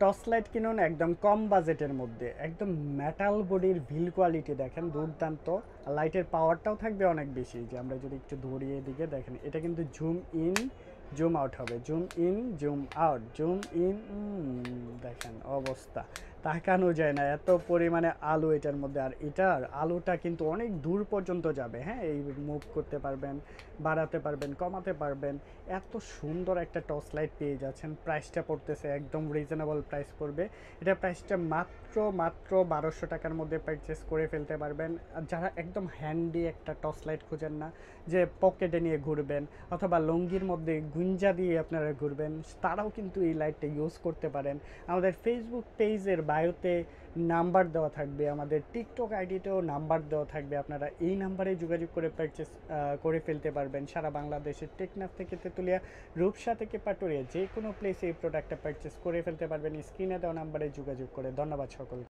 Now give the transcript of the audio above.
Torch light কিনুন একদম কম বাজেটের মধ্যে, একদম মেটাল বডির বিল কোয়ালিটি দেখেন দুর্দান্ত, আর লাইটের পাওয়ারটাও থাকবে অনেক বেশি। যে আমরা যদি একটু ধরিয়ে দিকে দেখেন, এটা কিন্তু জুম ইন জুম আউট হবে, zoom in zoom out, zoom in, দেখেন অবস্থা, তাকানো যায় না এত পরিমাণে আলো এটার মধ্যে। আর এটার আলোটা কিন্তু অনেক দূর পর্যন্ত যাবে, হ্যাঁ, এই মুভ করতে পারবেন, বাড়াতে পারবেন, কমাতে পারবেন। এত সুন্দর একটা টর্চ লাইট পেয়ে যাচ্ছেন। প্রাইসটা পড়তেছে একদম রিজনেবল প্রাইস পড়বে। এটা প্রাইসটা মাত্র মাত্র 1200 টাকার মধ্যে পারচেস করে ফেলতে পারবেন। আর যারা একদম হ্যান্ডি একটা টর্চ লাইট খুঁজেন না, যে পকেটে নিয়ে ঘুরবেন অথবা লুঙ্গির মধ্যে গুঞ্জা দিয়ে আপনারা ঘুরবেন, তারাও কিন্তু এই লাইটটা ইউজ করতে পারেন। আমাদের ফেসবুক পেজের বায়োতে নাম্বার দেওয়া থাকবে, আমাদের টিকটক আইডিতেও নাম্বার দেওয়া থাকবে, আপনারা এই নাম্বারে যোগাযোগ করে পারচেস করে ফেলতে পারবেন। সারা বাংলাদেশের টেকনাফ থেকে তেঁতুলিয়া, রূপসা থেকে পাটুরিয়া, যে কোনো প্লেসে এই প্রোডাক্টটা পারচেস করে ফেলতে পারবেন স্ক্রিনে দেওয়া নাম্বারে যোগাযোগ করে। ধন্যবাদ সকলকে।